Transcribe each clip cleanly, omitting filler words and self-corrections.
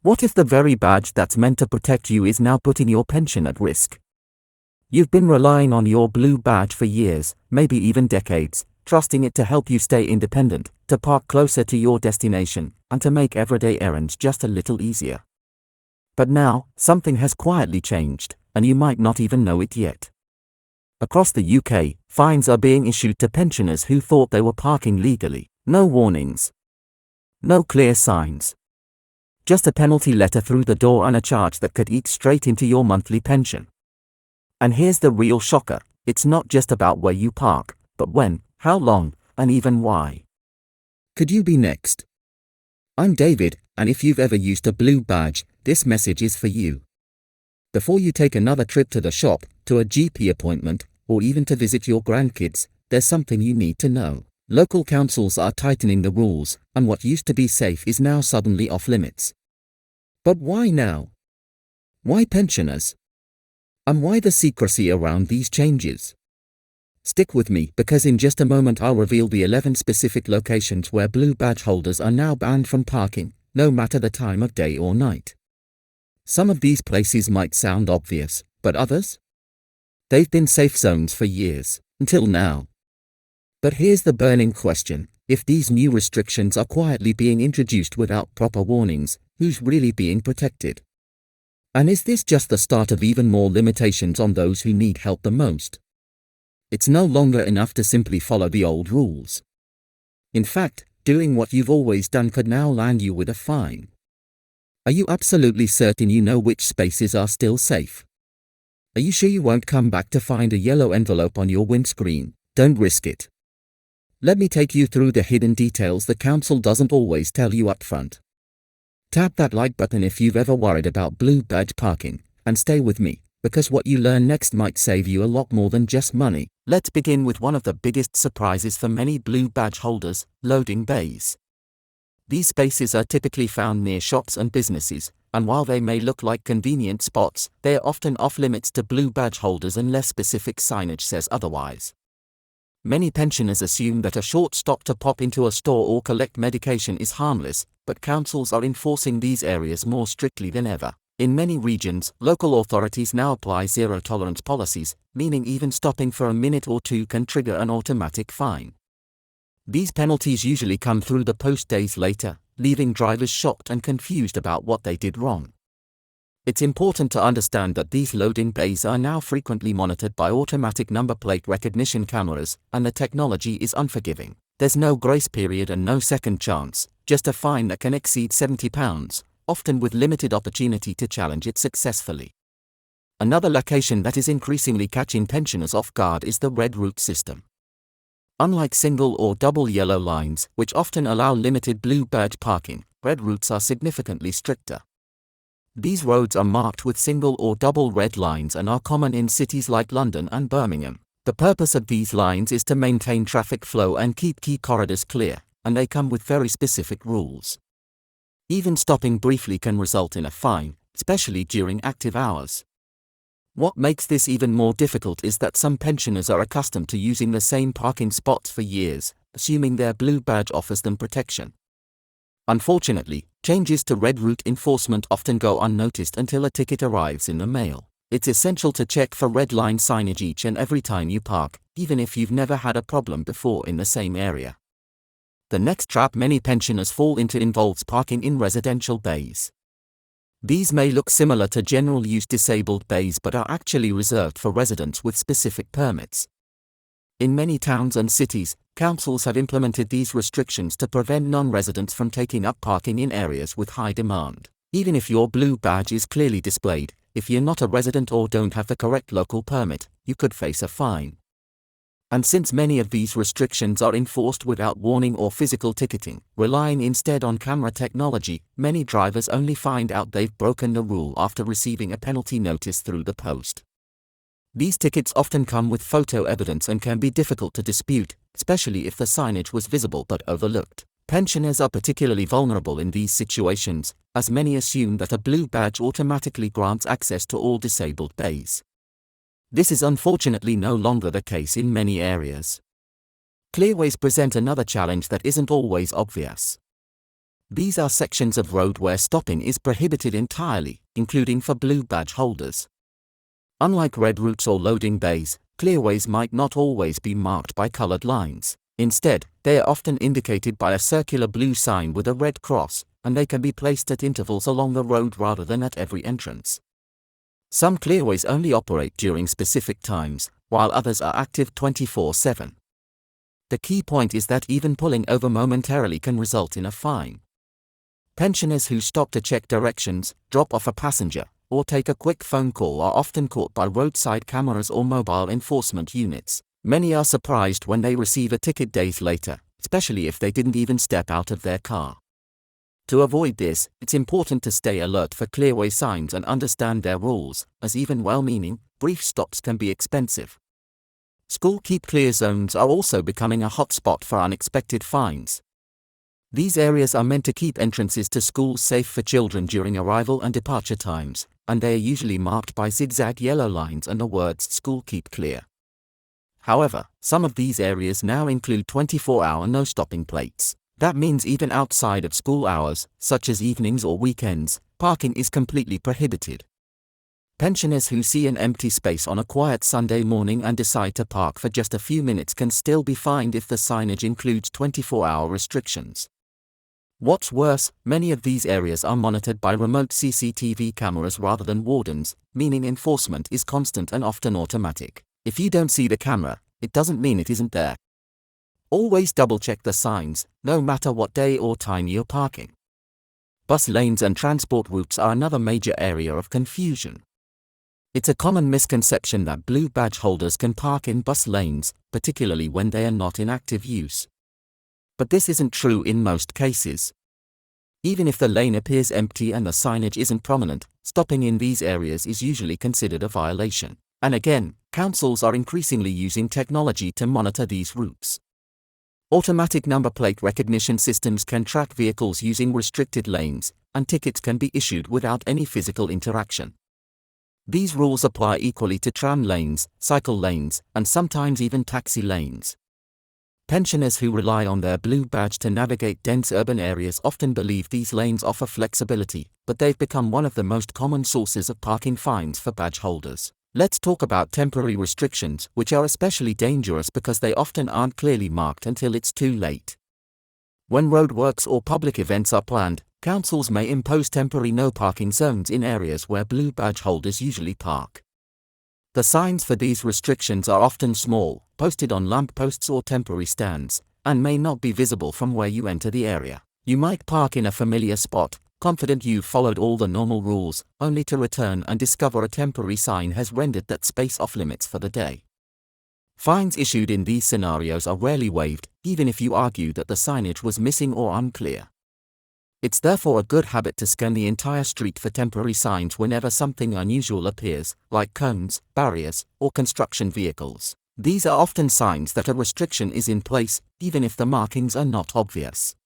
What if the very badge that's meant to protect you is now putting your pension at risk? You've been relying on your blue badge for years, maybe even decades, trusting it to help you stay independent, to park closer to your destination, and to make everyday errands just a little easier. But now, something has quietly changed, and you might not even know it yet. Across the UK, fines are being issued to pensioners who thought they were parking legally. No warnings. No clear signs. Just a penalty letter through the door and a charge that could eat straight into your monthly pension. And here's the real shocker, it's not just about where you park, but when, how long, and even why. Could you be next? I'm David, and if you've ever used a blue badge, this message is for you. Before you take another trip to the shop, to a GP appointment, or even to visit your grandkids, there's something you need to know. Local councils are tightening the rules, and what used to be safe is now suddenly off limits. But why now? Why pensioners? And why the secrecy around these changes? Stick with me, because in just a moment I'll reveal the 11 specific locations where blue badge holders are now banned from parking, no matter the time of day or night. Some of these places might sound obvious, but others? They've been safe zones for years, until now. But here's the burning question, if these new restrictions are quietly being introduced without proper warnings, who's really being protected? And is this just the start of even more limitations on those who need help the most? It's no longer enough to simply follow the old rules. In fact, doing what you've always done could now land you with a fine. Are you absolutely certain you know which spaces are still safe? Are you sure you won't come back to find a yellow envelope on your windscreen? Don't risk it. Let me take you through the hidden details the council doesn't always tell you up front. Tap that like button if you've ever worried about blue badge parking, and stay with me, because what you learn next might save you a lot more than just money. Let's begin with one of the biggest surprises for many blue badge holders, loading bays. These spaces are typically found near shops and businesses, and while they may look like convenient spots, they are often off limits to blue badge holders unless specific signage says otherwise. Many pensioners assume that a short stop to pop into a store or collect medication is harmless, but councils are enforcing these areas more strictly than ever. In many regions, local authorities now apply zero-tolerance policies, meaning even stopping for a minute or two can trigger an automatic fine. These penalties usually come through the post days later, leaving drivers shocked and confused about what they did wrong. It's important to understand that these loading bays are now frequently monitored by automatic number plate recognition cameras, and the technology is unforgiving. There's no grace period and no second chance, just a fine that can exceed £70, often with limited opportunity to challenge it successfully. Another location that is increasingly catching pensioners off guard is the red route system. Unlike single or double yellow lines, which often allow limited blue badge parking, red routes are significantly stricter. These roads are marked with single or double red lines and are common in cities like London and Birmingham. The purpose of these lines is to maintain traffic flow and keep key corridors clear, and they come with very specific rules. Even stopping briefly can result in a fine, especially during active hours. What makes this even more difficult is that some pensioners are accustomed to using the same parking spots for years, assuming their blue badge offers them protection. Unfortunately, changes to red route enforcement often go unnoticed until a ticket arrives in the mail. It's essential to check for red line signage each and every time you park, even if you've never had a problem before in the same area. The next trap many pensioners fall into involves parking in residential bays. These may look similar to general-use disabled bays but are actually reserved for residents with specific permits. In many towns and cities, councils have implemented these restrictions to prevent non-residents from taking up parking in areas with high demand. Even if your blue badge is clearly displayed, if you're not a resident or don't have the correct local permit, you could face a fine. And since many of these restrictions are enforced without warning or physical ticketing, relying instead on camera technology, many drivers only find out they've broken the rule after receiving a penalty notice through the post. These tickets often come with photo evidence and can be difficult to dispute, especially if the signage was visible but overlooked. Pensioners are particularly vulnerable in these situations, as many assume that a blue badge automatically grants access to all disabled bays. This is unfortunately no longer the case in many areas. Clearways present another challenge that isn't always obvious. These are sections of road where stopping is prohibited entirely, including for blue badge holders. Unlike red routes or loading bays, clearways might not always be marked by colored lines. Instead, they are often indicated by a circular blue sign with a red cross, and they can be placed at intervals along the road rather than at every entrance. Some clearways only operate during specific times, while others are active 24/7. The key point is that even pulling over momentarily can result in a fine. Pensioners who stop to check directions, drop off a passenger, or take a quick phone call are often caught by roadside cameras or mobile enforcement units. Many are surprised when they receive a ticket days later, especially if they didn't even step out of their car. To avoid this, it's important to stay alert for clearway signs and understand their rules, as even well-meaning, brief stops can be expensive. School keep clear zones are also becoming a hotspot for unexpected fines. These areas are meant to keep entrances to schools safe for children during arrival and departure times, and they are usually marked by zigzag yellow lines and the words "School Keep Clear." However, some of these areas now include 24-hour no-stopping plates. That means even outside of school hours, such as evenings or weekends, parking is completely prohibited. Pensioners who see an empty space on a quiet Sunday morning and decide to park for just a few minutes can still be fined if the signage includes 24-hour restrictions. What's worse, many of these areas are monitored by remote CCTV cameras rather than wardens, meaning enforcement is constant and often automatic. If you don't see the camera, it doesn't mean it isn't there. Always double-check the signs, no matter what day or time you're parking. Bus lanes and transport routes are another major area of confusion. It's a common misconception that blue badge holders can park in bus lanes, particularly when they are not in active use. But this isn't true in most cases. Even if the lane appears empty and the signage isn't prominent, stopping in these areas is usually considered a violation. And again, councils are increasingly using technology to monitor these routes. Automatic number plate recognition systems can track vehicles using restricted lanes, and tickets can be issued without any physical interaction. These rules apply equally to tram lanes, cycle lanes, and sometimes even taxi lanes. Pensioners who rely on their blue badge to navigate dense urban areas often believe these lanes offer flexibility, but they've become one of the most common sources of parking fines for badge holders. Let's talk about temporary restrictions, which are especially dangerous because they often aren't clearly marked until it's too late. When roadworks or public events are planned, councils may impose temporary no parking zones in areas where blue badge holders usually park. The signs for these restrictions are often small, posted on lampposts or temporary stands, and may not be visible from where you enter the area. You might park in a familiar spot, confident you've followed all the normal rules, only to return and discover a temporary sign has rendered that space off limits for the day. Fines issued in these scenarios are rarely waived, even if you argue that the signage was missing or unclear. It's therefore a good habit to scan the entire street for temporary signs whenever something unusual appears, like cones, barriers, or construction vehicles. These are often signs that a restriction is in place, even if the markings are not obvious.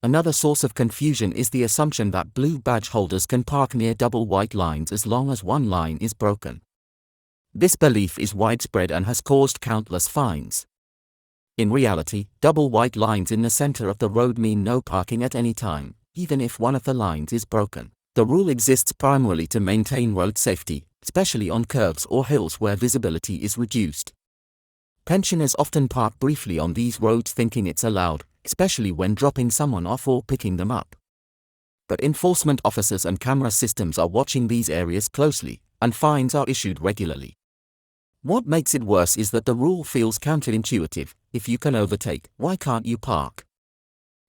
Another source of confusion is the assumption that blue badge holders can park near double white lines as long as one line is broken. This belief is widespread and has caused countless fines. In reality, double white lines in the center of the road mean no parking at any time, even if one of the lines is broken. The rule exists primarily to maintain road safety, especially on curves or hills where visibility is reduced. Pensioners often park briefly on these roads thinking it's allowed, especially when dropping someone off or picking them up. But enforcement officers and camera systems are watching these areas closely, and fines are issued regularly. What makes it worse is that the rule feels counterintuitive. If you can overtake, why can't you park?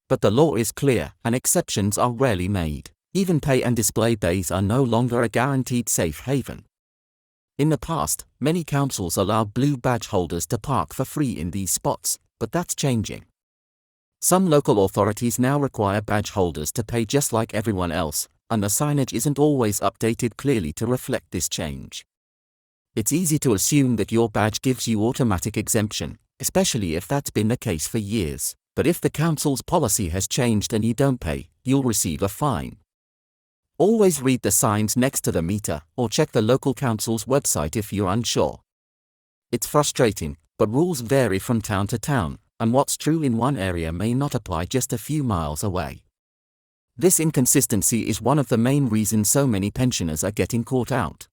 But the law is clear, and exceptions are rarely made. Even pay and display bays are no longer a guaranteed safe haven. In the past, many councils allowed blue badge holders to park for free in these spots, but that's changing. Some local authorities now require badge holders to pay just like everyone else, and the signage isn't always updated clearly to reflect this change. It's easy to assume that your badge gives you automatic exemption, especially if that's been the case for years. But if the council's policy has changed and you don't pay, you'll receive a fine. Always read the signs next to the meter, or check the local council's website if you're unsure. It's frustrating, but rules vary from town to town, and what's true in one area may not apply just a few miles away. This inconsistency is one of the main reasons so many pensioners are getting caught out.